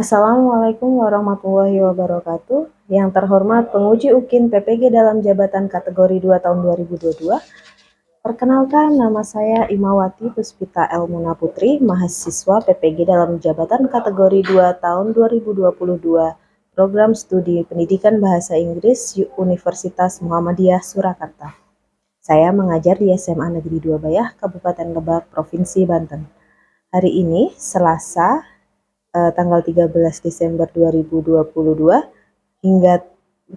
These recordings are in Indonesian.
Assalamualaikum warahmatullahi wabarakatuh. Yang terhormat penguji UKIN PPG dalam jabatan kategori 2 tahun 2022. Perkenalkan, nama saya Imawati Puspita Elmuna Putri, mahasiswa PPG dalam jabatan kategori 2 tahun 2022, Program Studi Pendidikan Bahasa Inggris Universitas Muhammadiyah Surakarta. Saya mengajar di SMA Negeri 2 Bayah, Kabupaten Lebak, Provinsi Banten. Hari ini, Selasa, tanggal 13 Desember 2022 hingga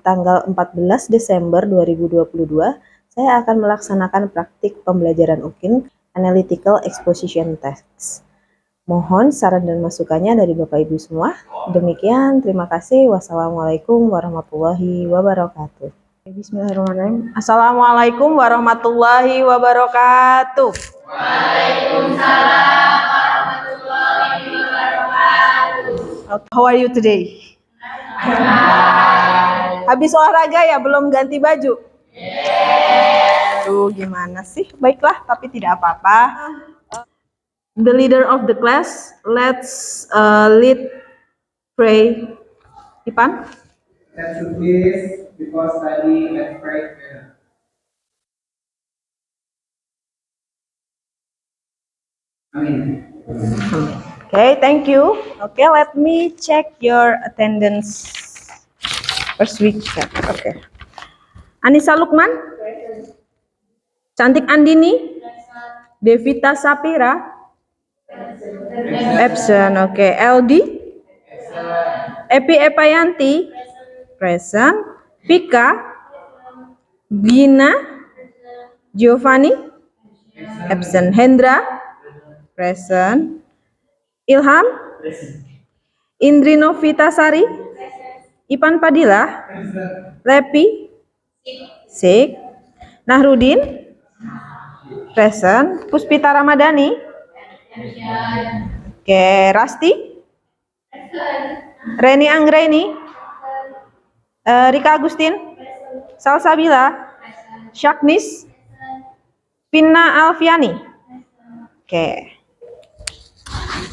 tanggal 14 Desember 2022, saya akan melaksanakan praktik pembelajaran UKIN Analytical Exposition Text. Mohon saran dan masukannya dari Bapak Ibu semua. Demikian, terima kasih. Wassalamualaikum warahmatullahi wabarakatuh. Bismillahirrahmanirrahim. Assalamualaikum warahmatullahi wabarakatuh. Waalaikumsalam warahmatullahi wabarakatuh. How are you today? Habis olahraga ya, belum ganti baju? Yes. Tuh gimana sih? Baiklah, tapi tidak apa-apa. The leader of the class, let's lead pray. Ipan? Let's do this because study and pray together. Amin. Okay, thank you. Okay, let me check your attendance. First week check. Okay. Anissa Lukman? Cantik Andini? Devita Sapira? Absent. Okay. LD? Epi Epayanti? Present. Vika? Gina? Giovanni? Absent. Hendra? Present. Ilham? Indrino Vitasari? Ipan Padilla? Lepi? Sik. Nahrudin? Present. Puspita Ramadhani? Oke. Rasti? Reni Anggraini? Rika Agustin? Salsabila? Syaknis? Pinna Alfiani? Oke.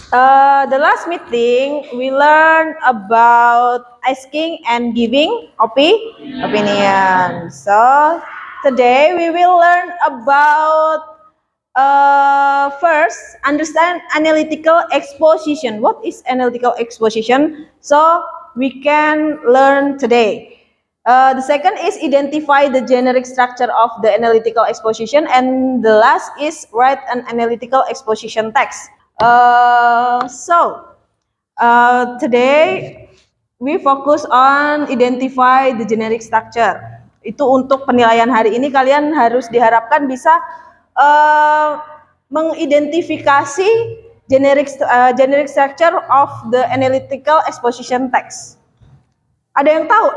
The last meeting, we learned about asking and giving opinion. So today we will learn about first understand analytical exposition. What is analytical exposition? So we can learn today. The second is identify the generic structure of the analytical exposition, and the last is write an analytical exposition text. Today we focus on identify the generic structure. Itu untuk penilaian hari ini kalian harus diharapkan bisa mengidentifikasi generic structure of the analytical exposition text. Ada yang tahu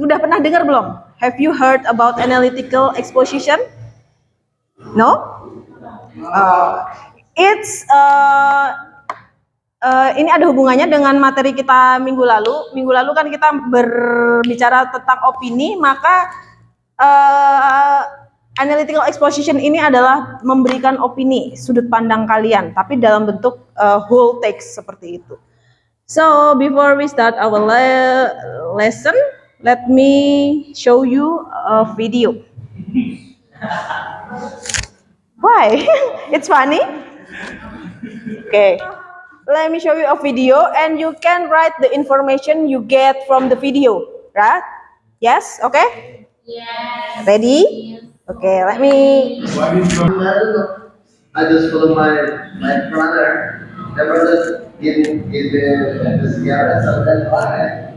udah pernah dengar belum? Have you heard about analytical exposition? No? Ini ada hubungannya dengan materi kita minggu lalu. Minggu lalu kan kita berbicara tentang opini, maka analytical exposition ini adalah memberikan opini, sudut pandang kalian, tapi dalam bentuk whole text seperti itu. So before we start our lesson, let me show you a video. Why? It's funny? Okay. Let me show you a video and you can write the information you get from the video, right? Yes? Okay? Yes. Ready? Okay, let me... I just follow my brother. My brother give the cigarette, so that's why.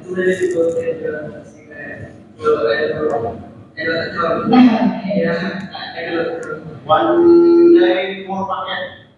One day, 4 packet.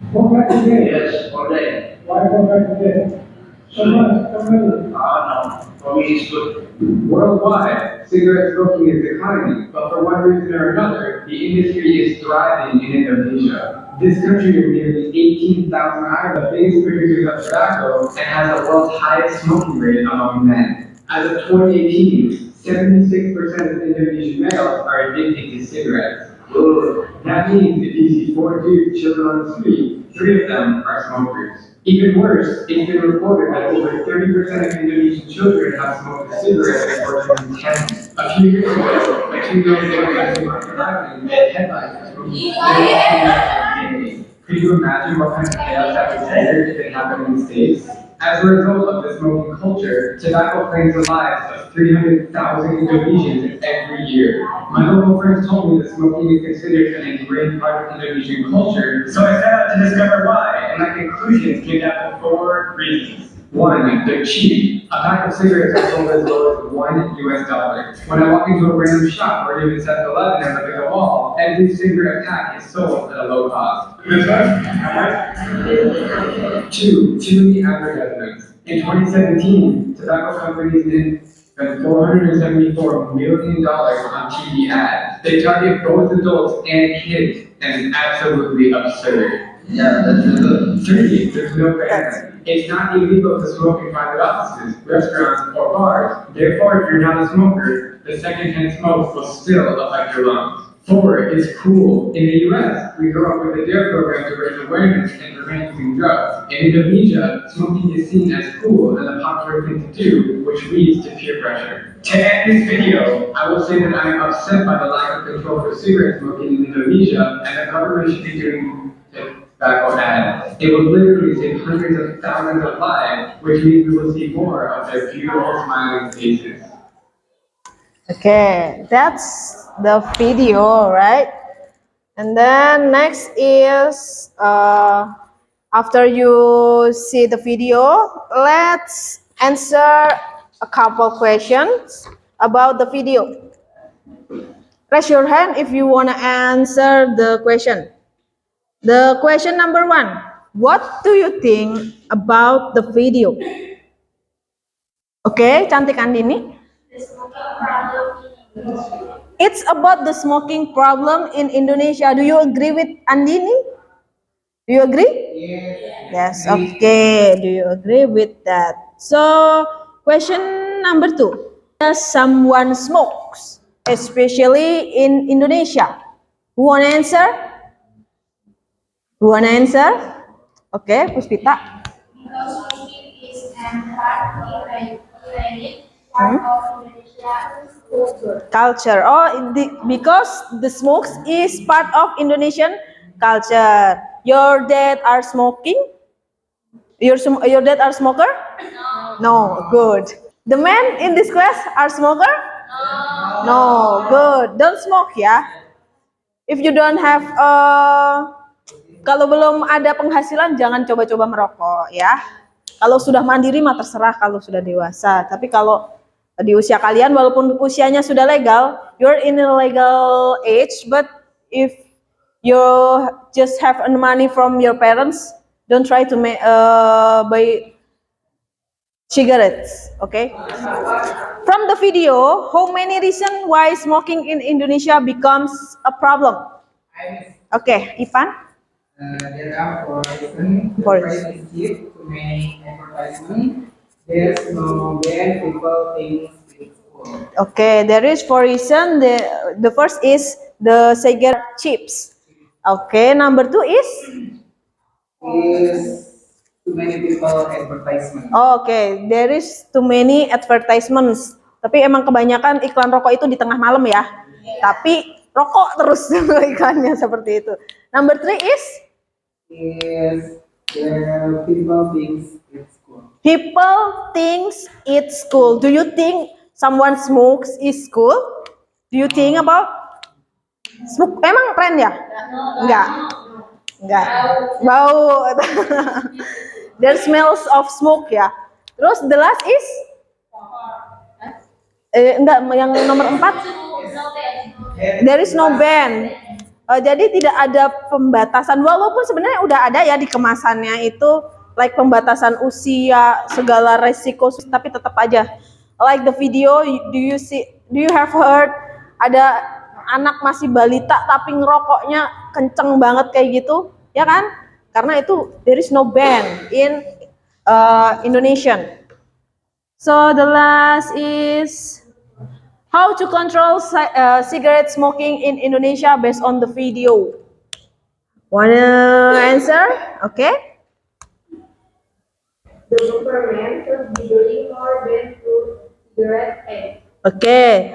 4 packets a day? Yes, 4 day. Why 4 packets a day? So much, so many. No, for me it's good. Worldwide, cigarette smoking is declining, but for one reason or another, the industry is thriving in Indonesia. This country of nearly 18,000 islands, biggest producers of tobacco, and has the world's highest smoking rate among men. As of 2018, 76% of Indonesian males are addicted to cigarettes. That means if you see 4 dudes chilling on the street, 3 of them are smokers. Even worse, it's been reported that over 30% of Indonesian children have smoked a cigarette before turning 10. A few years ago, a 2-year-old boy in driving made headlines for smoking cigarettes. Could you imagine what kind of chaos that would trigger if it happened in the States? As a result of the smoking culture, tobacco claims the lives of 300,000 Indonesians every year. My local friends told me that smoking is considered an ingrained part of Indonesian culture, so I set out to discover why, and my conclusions came down to 4 reasons. 1, they're cheap. A pack of cigarettes are sold as low as $1 US. When I walk into a random shop or even 7-Eleven and look at the wall, every cigarette pack is sold at a low cost. This one? How much? 2, too many advertisements. In 2017, tobacco companies spent $474 million on TV ads. They target both adults and kids, and it's absolutely absurd. Yeah, that's good. 3, there's no ban. It's not illegal to smoke in private offices, restaurants, or bars. Therefore, if you're not a smoker, the secondhand smoke will still affect your lungs. 4, it's cool. In the US, we grew up with the DARE program to raise awareness and prevent using drugs. In Indonesia, smoking is seen as cool and a popular thing to do, which leads to peer pressure. To end this video, I will say that I am upset by the lack of control for cigarette smoking in Indonesia, and the government should be doing tobacco ads. It will literally save hundreds of thousands of lives, which means we will see more of their beautiful smiling faces. Okay, that's the video, right? And then next is after you see the video, let's answer a couple questions about the video. Raise your hand if you want to answer the question. The question number 1, what do you think about the video? Okay, Cantik Andini. It's about the smoking problem in Indonesia. Do you agree with Andini? Do you agree? Yes, okay. Do you agree with that? So, question number 2. Does someone smokes, especially in Indonesia? Who want to answer? Who want to answer? Okay, Puspita. Because smoking is an ingrained part of Indonesia's culture. Culture. Oh, because the smokes is part of Indonesian culture. Your dad are smoking? Your dad are smoker? No, good. The men in this class are smoker? No, good. Don't smoke ya. If you don't have kalau belum ada penghasilan jangan coba-coba merokok ya. Kalau sudah mandiri mah terserah kalau sudah dewasa. Tapi kalau di usia kalian walaupun usianya sudah legal, you're in a legal age, but if you just have money from your parents, don't try to buy cigarettes, okay? From the video, how many reasons why smoking in Indonesia becomes a problem? Okay, Ipan? There are 4 reasons. The Four. first is due to many advertisement. There's no ban, people think it's cool. Okay, there is 4 reasons. The first is the cigarette chips. Okay, number 2 is? Is too many people advertisement. Okay, there is too many advertisements. Tapi emang kebanyakan iklan rokok itu di tengah malam ya. Tapi rokok terus iklannya seperti itu. Number 3 is? Is there people thinks it's cool. People thinks it's cool. Do you think someone smokes is cool? Do you think about smoke? Emang keren ya? Enggak. Enggak. Bau. There smells of smoke ya. Terus the last is? Enggak, yang nomor 4. There is no ban. Jadi tidak ada pembatasan. Walaupun sebenarnya udah ada ya di kemasannya itu, like pembatasan usia, segala resiko, tapi tetap aja. Like the video, do you have heard ada anak masih balita tapi ngerokoknya kenceng banget kayak gitu, ya kan? Karena itu there is no ban in Indonesian. So the last is how to control cigarette smoking in Indonesia based on the video. Wanna answer? Okay. The government should be doing more than to cigarette ads. Okay.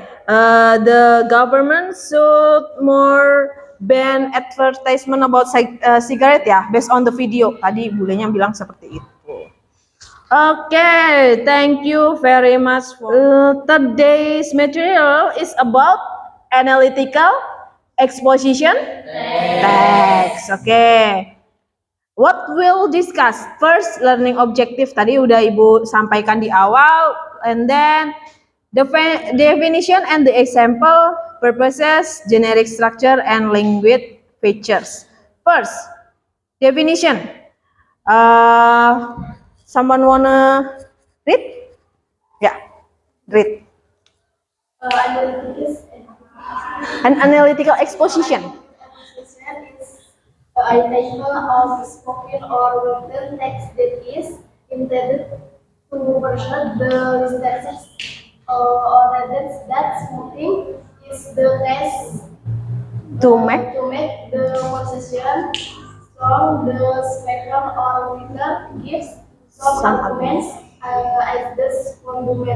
The government should more ban advertisement about cigarette ya, based on the video. Tadi bulenya bilang seperti itu. Okay, thank you very much for today's material is about analytical exposition text. Okay. What we'll discuss first, learning objective tadi udah Ibu sampaikan di awal, and then the definition and the example, purposes, generic structure, and language features. First, definition. Someone wanna read? Yeah, read. Analytics An analytical exposition. is a title of spoken or written text that is intended to persuade the listeners or readers that something is the case To make to make the conversation strong. The speaker or reader gives some Some arguments as the fundamental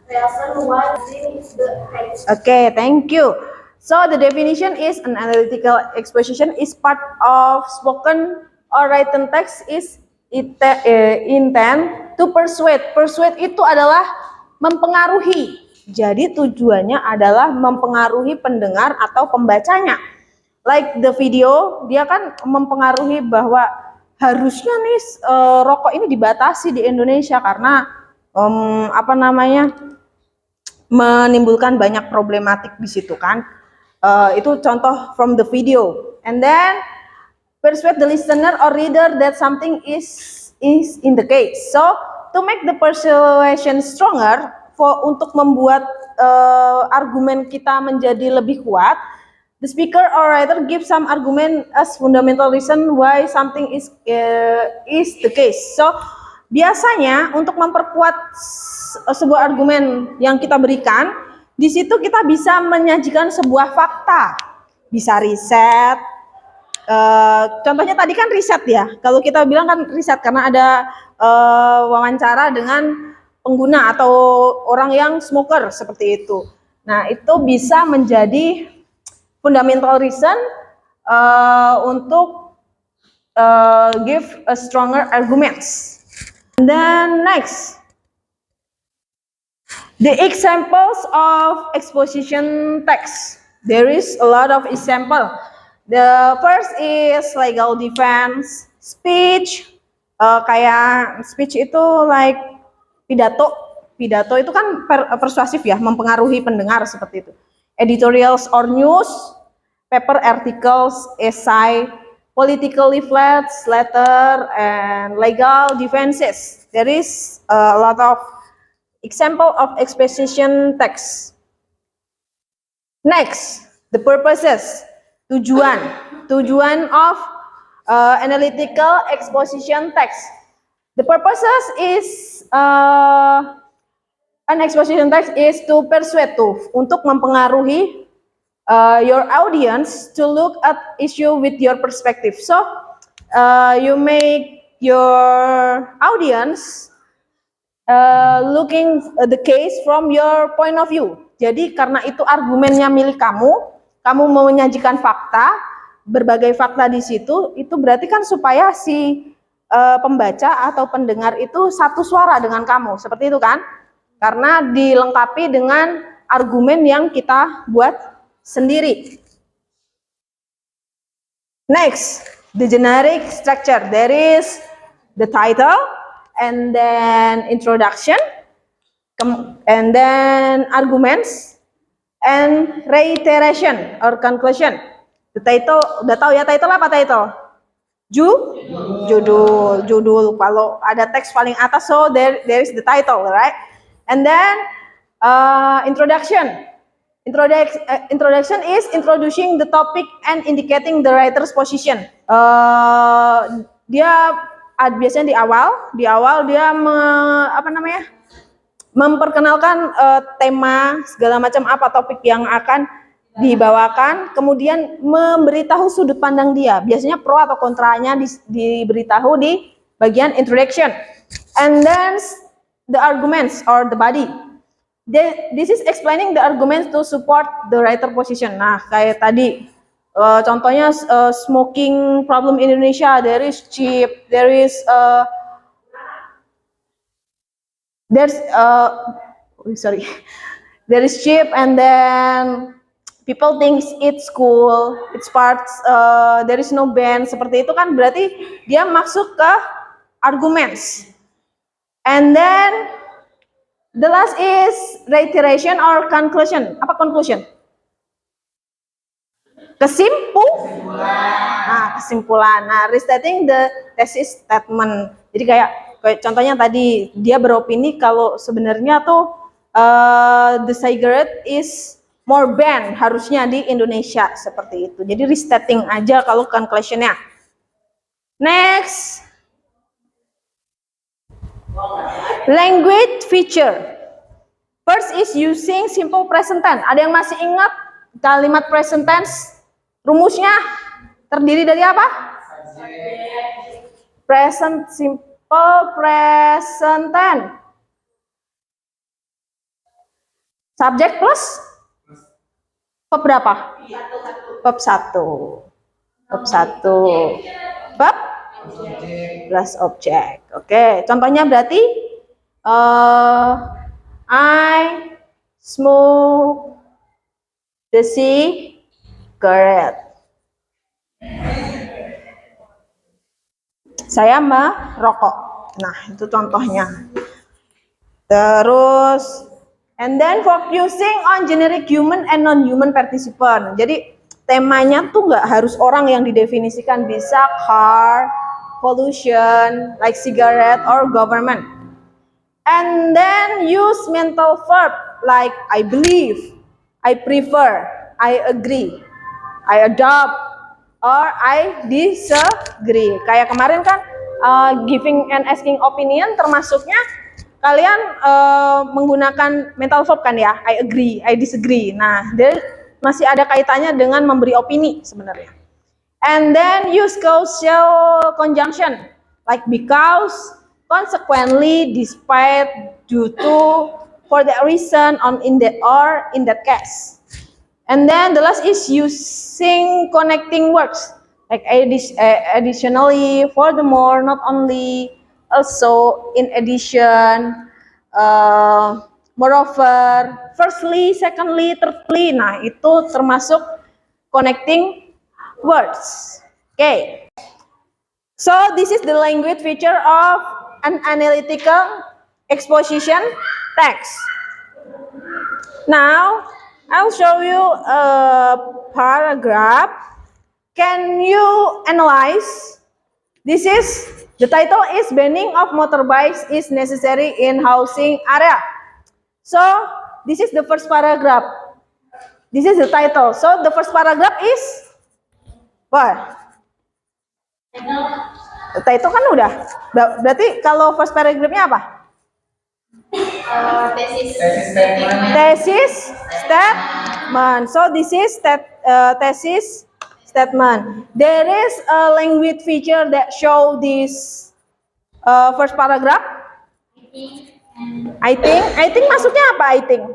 reason why this is the text. Okay, thank you. So the definition is an analytical exposition is part of spoken or written text is intend to persuade. Persuade itu adalah mempengaruhi. Jadi tujuannya adalah mempengaruhi pendengar atau pembacanya. Like the video, dia kan mempengaruhi bahwa harusnya nih rokok ini dibatasi di Indonesia karena menimbulkan banyak problematik di situ kan. Itu contoh from the video. And then persuade the listener or reader that something is in the case. So to make the persuasion stronger, untuk membuat argumen kita menjadi lebih kuat, the speaker or writer give some argument as fundamental reason why something is the case. So biasanya untuk memperkuat sebuah argumen yang kita berikan, di situ kita bisa menyajikan sebuah fakta, bisa riset. Contohnya tadi kan riset ya. Kalau kita bilang kan riset karena ada wawancara dengan pengguna atau orang yang smoker seperti itu. Nah, itu bisa menjadi fundamental reason untuk give a stronger arguments. And then next, the examples of exposition text. There is a lot of example. The first is legal defense, speech. Kayak speech itu like pidato. Pidato itu kan persuasif ya, mempengaruhi pendengar seperti itu. Editorials or news, paper articles, essay, political leaflets, letter, and legal defenses. There is a lot of example of exposition text. Next, the purposes, tujuan of analytical exposition text. The purposes is an exposition text is to persuade, untuk mempengaruhi your audience to look at issue with your perspective. So you make your audience looking the case from your point of view. Jadi karena itu argumennya milik kamu mau menyajikan fakta, berbagai fakta di situ, itu berarti kan supaya si pembaca atau pendengar itu satu suara dengan kamu, seperti itu kan? Karena dilengkapi dengan argumen yang kita buat sendiri. Next, the generic structure. There is the title, and then introduction, and then arguments, and reiteration or conclusion. The title, udah tahu ya title apa title? Judul. Kalau ada teks paling atas, so there is the title, right? And then introduction. Introduction is introducing the topic and indicating the writer's position. Dia biasanya di awal dia memperkenalkan tema segala macam apa topik yang akan dibawakan, kemudian memberitahu sudut pandang dia. Biasanya pro atau kontranya diberitahu di bagian introduction. And then the arguments or the body. This is explaining the arguments to support the writer position. Nah, kayak tadi, contohnya smoking problem in Indonesia, there is cheap, there's there is cheap, and then people thinks it's cool, it's parts, there is no ban, seperti itu kan berarti dia masuk ke arguments. And then the last is reiteration or conclusion. Apa conclusion? Kesimpulan. Nah, restating the thesis statement. Jadi kayak contohnya tadi dia beropini kalau sebenarnya tuh the cigarette is more banned harusnya di Indonesia, seperti itu. Jadi restating aja kalau conclusionnya. Next, language feature. First is using simple present tense. Ada yang masih ingat kalimat present tense? Rumusnya terdiri dari apa? Simple present tense. Subject plus verb berapa? Verb 1. Verb 1. Verb plus object. Oke, contohnya berarti I smoke the cigarette. Saya merokok. Nah, itu contohnya. Terus, and then focusing on generic human and non-human participant. Jadi temanya tuh nggak harus orang yang didefinisikan, bisa car, pollution, like cigarette or government. And then use mental verb like I believe, I prefer, I agree, I adopt, or I disagree. Kayak kemarin kan giving and asking opinion termasuknya kalian menggunakan mental verb kan ya, I agree, I disagree. Nah, dia masih ada kaitannya dengan memberi opini sebenarnya. And then use causal conjunction like because, consequently, despite, due to, for that reason, in that case. And then the last is using connecting words like additionally, furthermore, not only, also, in addition, moreover, firstly, secondly, thirdly. Nah, itu termasuk connecting words. Okay. So this is the language feature of an analytical exposition text. Now, I'll show you a paragraph. Can you analyze? This is, the title is banning of motorbikes is necessary in housing area. So, this is the first paragraph. This is the title. So, the first paragraph is what? Title kan udah. Berarti kalau first paragraphnya apa? Thesis statement. So this is thesis statement. There is a language feature that show this first paragraph. I think masuknya apa? I think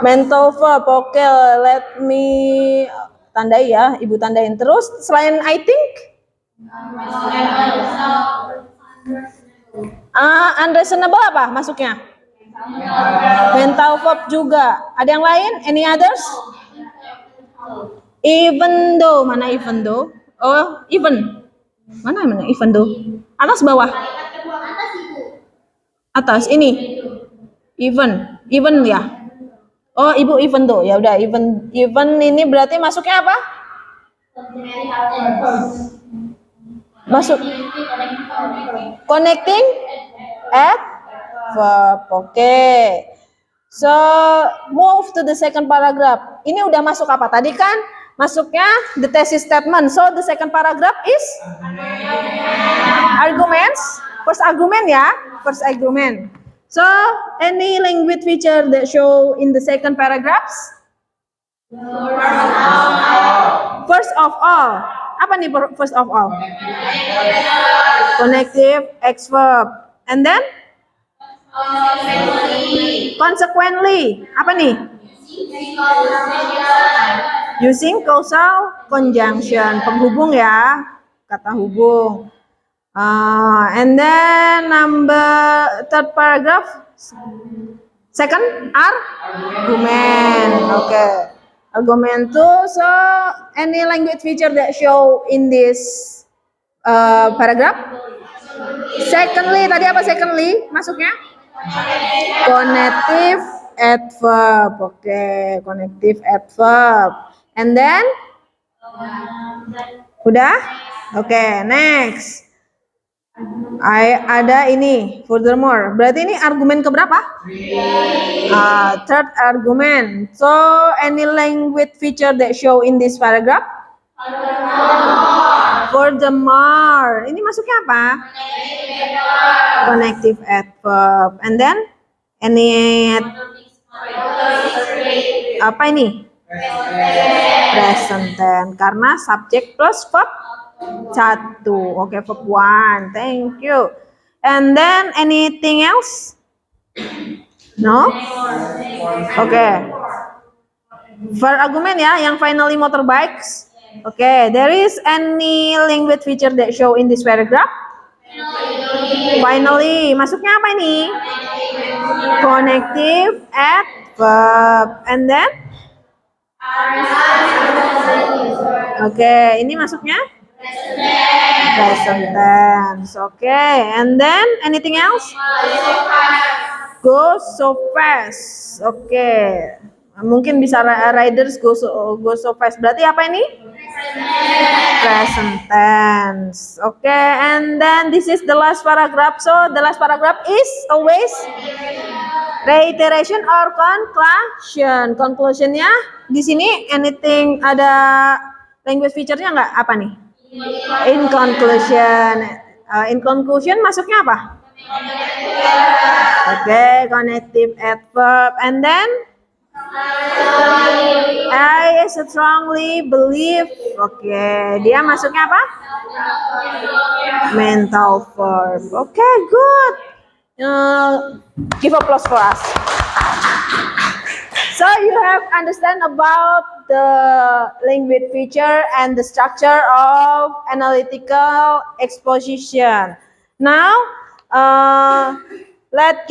mental verb. Oke, let me tandai ya, ibu tandain. Terus selain I think, unreasonable apa masuknya? Mental verb juga. Ada yang lain? Any others? Even though, mana even though? Oh, even. Mana even though? Atas bawah? Atas ini. Even ya. Oh, ibu even though. Ya udah, even ini berarti masuknya apa? Masuk connecting verb. Oke. So, move to the second paragraph. Ini udah masuk apa? Tadi kan masuknya the thesis statement. So, the second paragraph is arguments. First argument ya. First argument. So, any language feature that show in the second paragraphs? First of all. Apa nih first of all? Connective adverb. And then? Consequently. Apa nih? Using causal conjunction. Penghubung ya. Kata hubung. And then third paragraph. Second, argument. Okay. Argument too. So, any language feature that show in this paragraph? Secondly, tadi apa secondly? Masuknya? Connective adverb. Okay, connective adverb. And then? Udah? Okay, next. Ada ini, furthermore. Berarti ini argumen keberapa? Third argument. So, any language feature that show in this paragraph? Furthermore. Ini masuknya apa? Connective adverb. And then, any apa ini? Present tense. Karena subject plus verb 1. Oke, verb 1. Thank you. And then anything else? No? Oke. For argument ya, yang finally motorbikes. Oke, there is any language feature that show in this paragraph? Finally, masuknya apa ini? Connective adverb. And then? Oke, ini masuknya? Present tense. Okay, and then anything else? Go so fast. Okay, mungkin bisa riders go so fast. Berarti apa ini? Present tense. Okay, and then this is the last paragraph. So the last paragraph is always reiteration or conclusion. Conclusionnya di sini anything ada language feature-nya nggak? Apa nih? In conclusion. In conclusion masuknya apa? Okay, connective adverb. And then I strongly believe. Okay, dia masuknya apa? Mental verb. Okay, good. Give applause for us. So you have understand about the language feature and the structure of analytical exposition. Now, let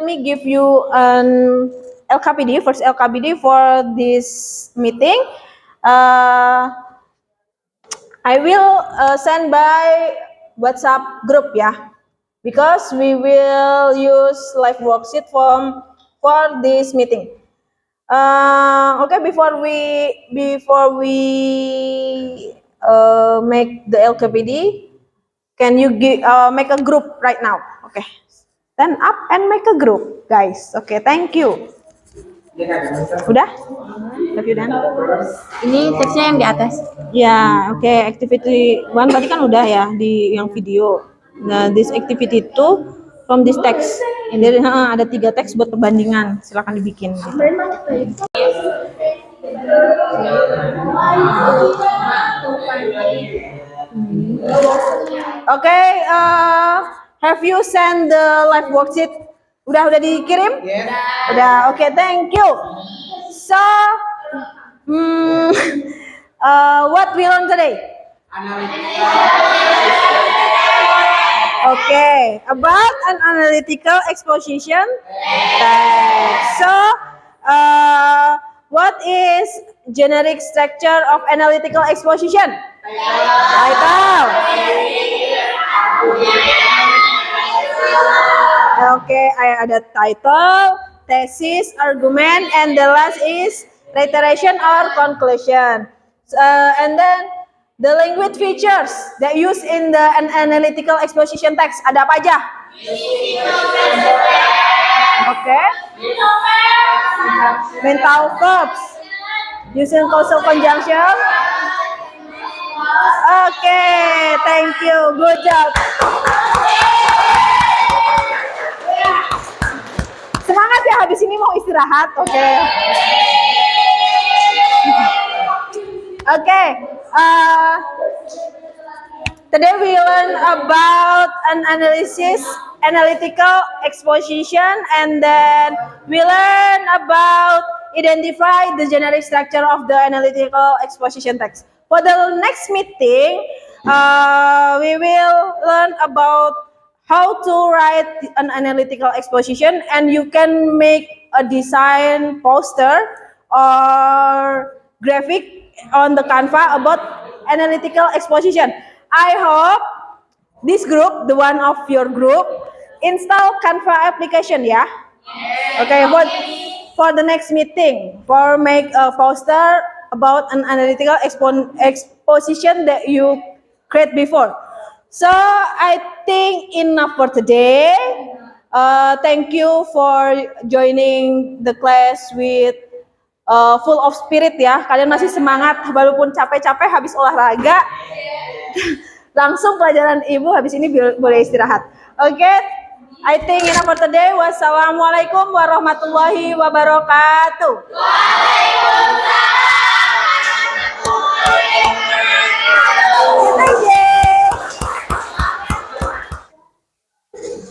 me give you an LKPD, first LKPD for this meeting. I will send by WhatsApp group ya, because we will use live worksheet for this meeting. Okay, before we make the LKPD, can you make a group right now? Okay, stand up and make a group, guys. Okay, thank you. Udah? Have you done? Ini teksnya yang di atas. Ya, oke. Activity 1 tadi kan udah ya di yang video. Nah, this activity 2 from this text. Jadi ada 3 teks buat perbandingan. Silakan dibikin. Oke, have you send the live worksheet? Udah dikirim? Yes. Udah, oke, thank you. So, what we learn today? Okay, about an analytical exposition text. So, what is generic structure of analytical exposition? Title. Okay, ada title, thesis, argument, and the last is reiteration or conclusion. And then the language features that used in the analytical exposition text ada apa aja? Okay. Mental verbs. Using causal conjunction. Okay, thank you. Good job. Semangat ya, habis ini mau istirahat. Oke. Okay. Today we learn about an analytical exposition, and then we learn about identify the generic structure of the analytical exposition text. For the next meeting, we will learn about how to write an analytical exposition, and you can make a design poster or graphic on the Canva about analytical exposition. I hope this group, the one of your group, install Canva application, ya. Okay, for the next meeting, for make a poster about an analytical exposition that you create before. So I think enough for today. Thank you for joining the class with full of spirit ya. Kalian masih semangat walaupun capek-capek habis olahraga. Langsung pelajaran ibu habis ini boleh istirahat. Oke, I think enough for today. Wassalamualaikum warahmatullahi wabarakatuh.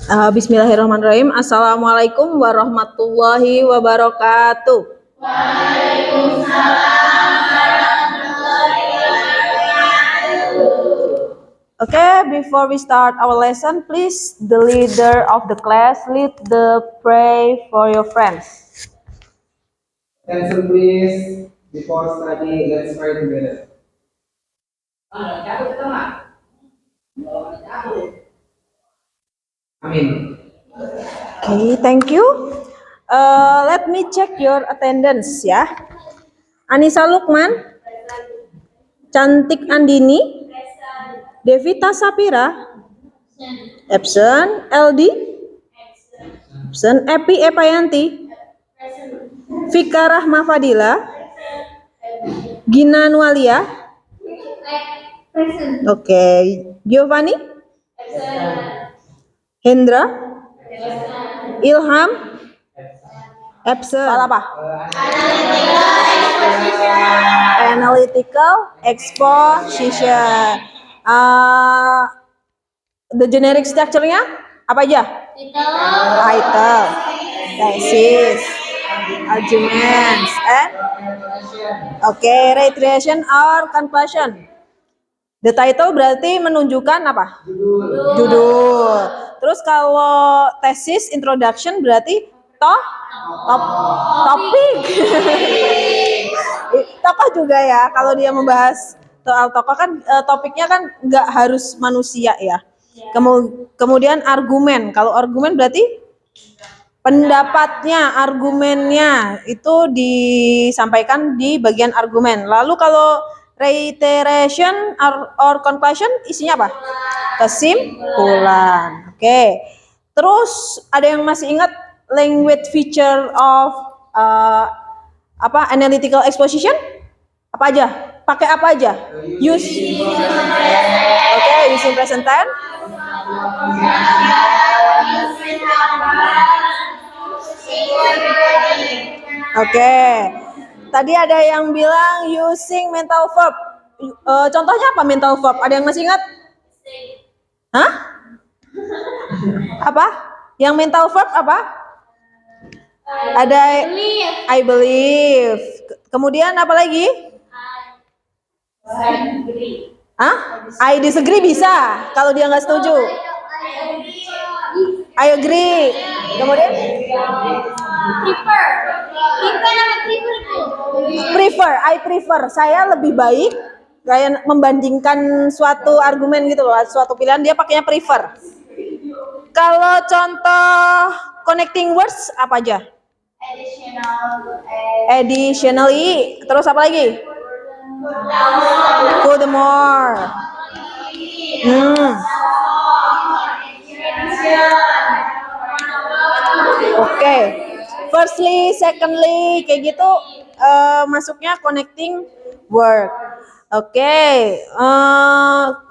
Bismillahirrahmanirrahim. Assalamualaikum warahmatullahi wabarakatuh. Okay, before we start our lesson, please, the leader of the class, lead the pray for your friends. Attention please. Before study, let's pray together. Amin. Okay, thank you. Let me check your attendance ya. Anissa Lukman, Cantik Andini, Devita Sapira, absent. Eldi, absent. Epi Epayanti, Fika Rahma Fadila, Gina Nualia, oke. Giovanni, Hendra, Ilham, absent. Salah apa? Analytical exposition. The generic structure-nya apa aja? Title, thesis, arguments, and reiteration or conclusion. The title berarti menunjukkan apa? Judul. Terus kalau thesis, introduction berarti topik. Tokoh juga ya, kalau dia membahas soal tokoh kan topiknya kan nggak harus manusia ya. Kemudian argumen, kalau argumen berarti pendapatnya, argumennya itu disampaikan di bagian argumen. Lalu kalau reiteration or conclusion isinya apa? Kesimpulan. Oke. Terus ada yang masih ingat language feature of analytical exposition? Apa aja? Pakai apa aja? Using present tense. Oke. Tadi ada yang bilang using mental verb. Contohnya apa mental verb? Ada yang masih ingat? Hah? Apa? Yang mental verb apa? Ada I believe. Kemudian apa lagi? I disagree bisa. Kalau dia nggak setuju. I agree. Kemudian? I prefer. Saya lebih baik. Kayak membandingkan suatu argumen gitu loh, suatu pilihan dia pakainya prefer. Kalau contoh connecting words apa aja? Additionally. Terus apa lagi? Furthermore. Oke. Firstly, secondly, kayak gitu masuknya connecting word. Oke.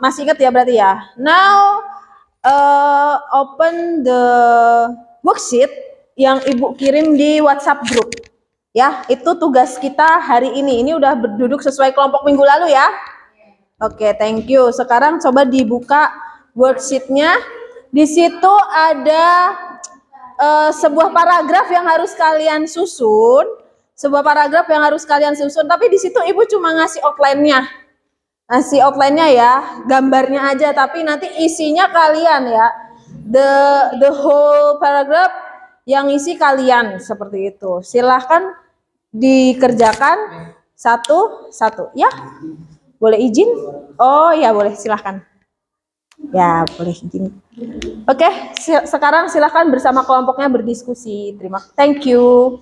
Masih ingat ya berarti ya. Now open the worksheet yang Ibu kirim di WhatsApp group. Ya, itu tugas kita hari ini. Ini udah berduduk sesuai kelompok minggu lalu ya. Oke, thank you. Sekarang coba dibuka worksheet-nya. Di situ ada sebuah paragraf yang harus kalian susun. Sebuah paragraf yang harus kalian susun. Tapi di situ Ibu cuma ngasih outline-nya. Ngasih outline-nya ya, gambarnya aja. Tapi nanti isinya kalian ya. The whole paragraph yang isi kalian seperti itu. Silahkan dikerjakan satu-satu ya. Boleh izin? Oh ya boleh, silahkan. Ya boleh izin. Oke, sekarang silahkan bersama kelompoknya berdiskusi. Thank you.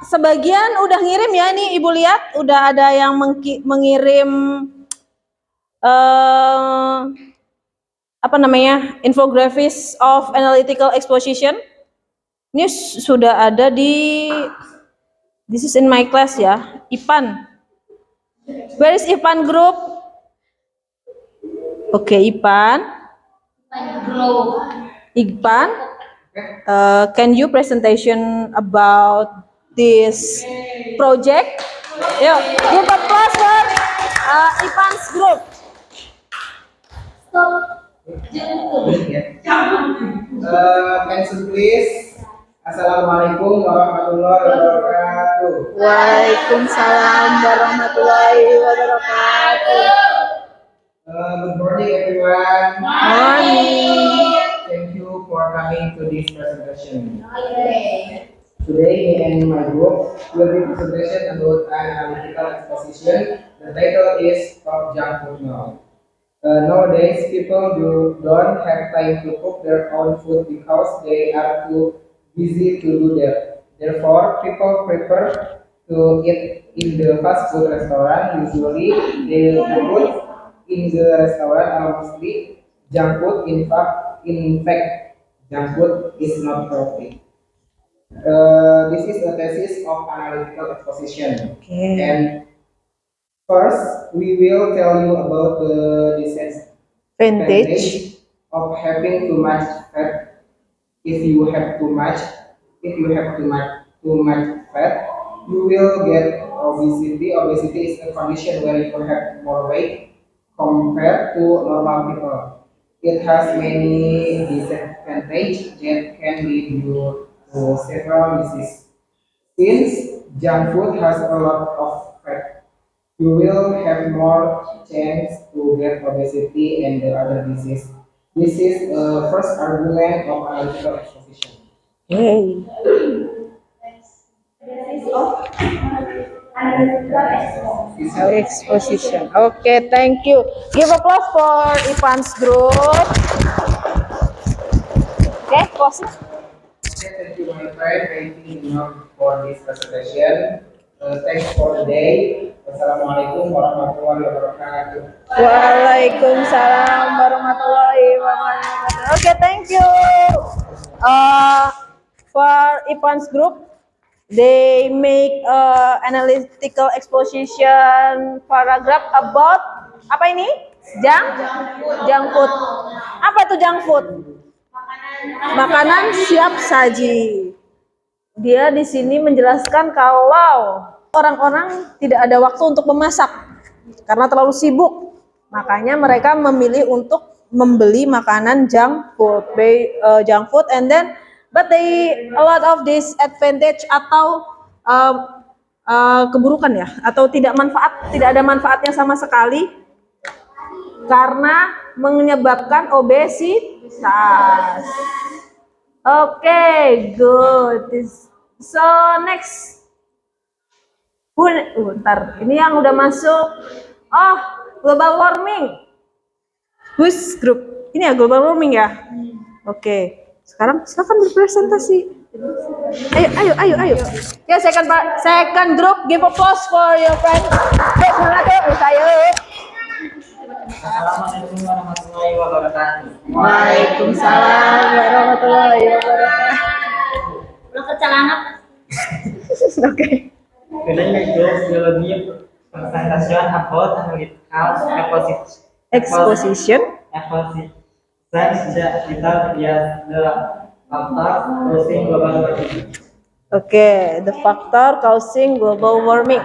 Sebagian udah ngirim ya, nih Ibu lihat udah ada yang mengirim apa namanya, infographics of analytical exposition. Ini sudah ada di this is in my class ya, Ipan. Where is Ipan group? Oke, Ipan. Ipan. Can you presentation about this project? Yuk, give applause for Ipan's group. Attention please. Assalamualaikum warahmatullahi wabarakatuh. Waalaikumsalam warahmatullahi wabarakatuh. Good morning everyone. Morning. Thank you for coming to this presentation. Today, me and my group will be presentation about analytical exposition. The title is Stop Junk Food Now. Nowadays, people don't have time to cook their own food because they are too busy to do that. Therefore, people prefer to eat in the fast food restaurant. Usually, the food in the restaurant are mostly junk food. In fact, junk food is not healthy. This is a thesis of analytical exposition. Okay. And first, we will tell you about the disadvantage of having too much fat. If you have too much fat, you will get obesity. Obesity is a condition where you have more weight compared to normal people. It has many disadvantages that can lead you to several diseases. Since junk food has a lot of fat, you will have more chance to get obesity and the other disease. This is the first argument of analytical exposition. Hey. Exposition. Okay, thank you. Give applause for Ipan's group. Okay, close it. Okay, thank you, my friend. I think enough for this presentation. Thanks for the day. Wassalamualaikum warahmatullahi wabarakatuh. Waalaikumsalam warahmatullahi wabarakatuh. Okay, thank you. For Ipan's group, they make analytical exposition paragraph about apa ini? Junk food. Apa itu junk food? Makanan siap saji. Dia di sini menjelaskan kalau orang-orang tidak ada waktu untuk memasak karena terlalu sibuk. Makanya mereka memilih untuk membeli makanan junk food and then but they a lot of disadvantage atau keburukan ya, atau tidak ada manfaatnya sama sekali karena menyebabkan obesitas. Okay, good. So next, bentar, ini yang udah masuk. Oh, global warming. Whose group? Ini ya global warming ya. Oke, sekarang silakan berpresentasi. Ayo. Ya, second group, give applause for your friend. Semangat ya, saya. Assalamualaikum warahmatullahi wabarakatuh. Waalaikumsalam warahmatullahi wabarakatuh. Oke. Today my group will give presentation about analytical Exposition. that without the factor causing global warming. Oke, the factor causing global warming.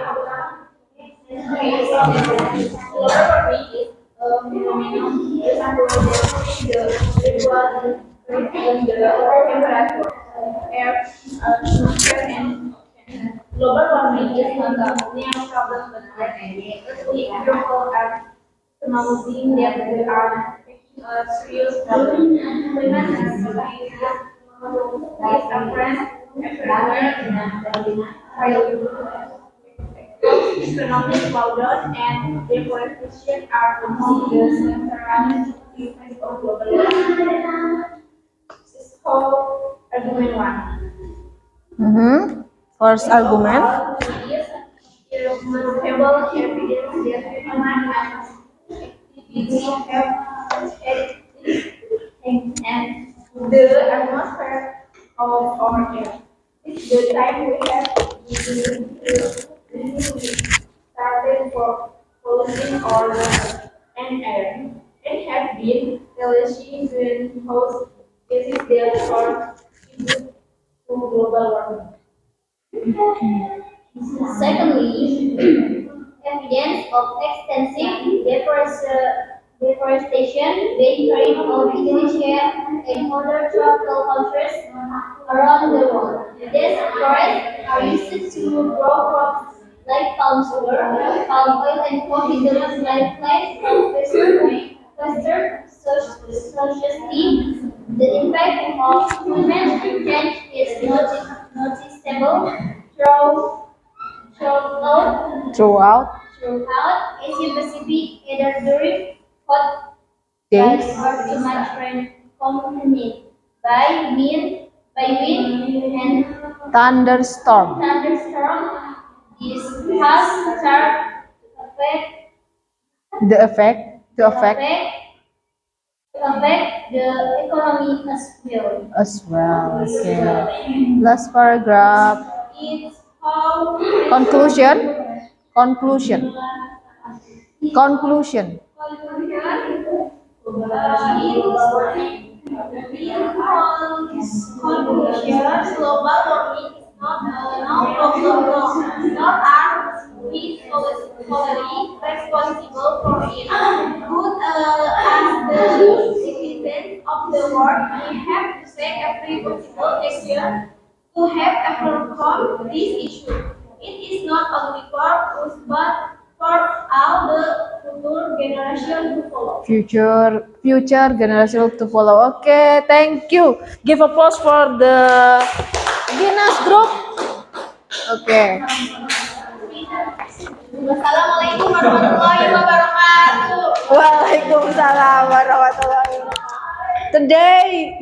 Global warming is not only a problem but also a global acknowledging that we are facing a serious problem. Climate and society is a friend everywhere economic slowdown and deforestation are among the surrounding effects of global warming. This is called argument one. First argument. Is irremovable evidence that human activity have had and the atmosphere of our Earth. It's the time we have started for polluting our water and air and have been releasing greenhouse gases that contribute to global warming. Secondly, evidence of extensive deforestation being carried out in Indonesia and other tropical countries around the world. These forests are used to grow crops like palm sugar, palm oil, and coffee industries like plants and Western society. The impact of climate change is noticeable Throughout throughout Asia Pacific, either during hot days. or too much rain, accompanied by wind and Thunderstorm. thunderstorm. This has started The effect to affect the economy as well. Okay. Last paragraph. It's how Conclusion. conclusion, global warming is not no problem, nor are we solely responsible for it. Good as the citizens of the world, we have to take every possible action to have overcome this issue. It is not only for us, but for all the future generations to follow. Future generation to follow. Okay, thank you. Give applause for the Guinness group. Okay. Wassalamualaikum warahmatullahi wabarakatuh. Waalaikumsalam warahmatullahi wabarakatuh. Today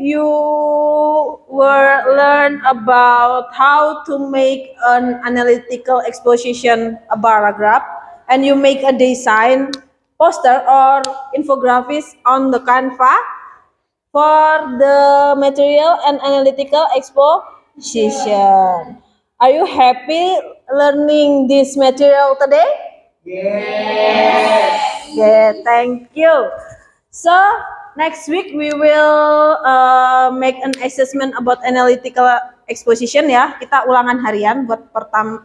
learn about how to make an analytical exposition a paragraph, and you make a design poster or infographics on the Canva for the material and analytical exposition. Are you happy learning this material today? Yes. Okay, thank you. So next week we will make an assessment about analytical exposition ya. Kita ulangan harian buat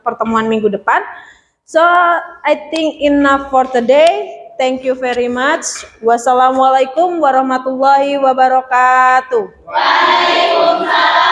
pertemuan minggu depan. So I think enough for today. Thank you very much. Wassalamualaikum warahmatullahi wabarakatuh. Waalaikumsalam.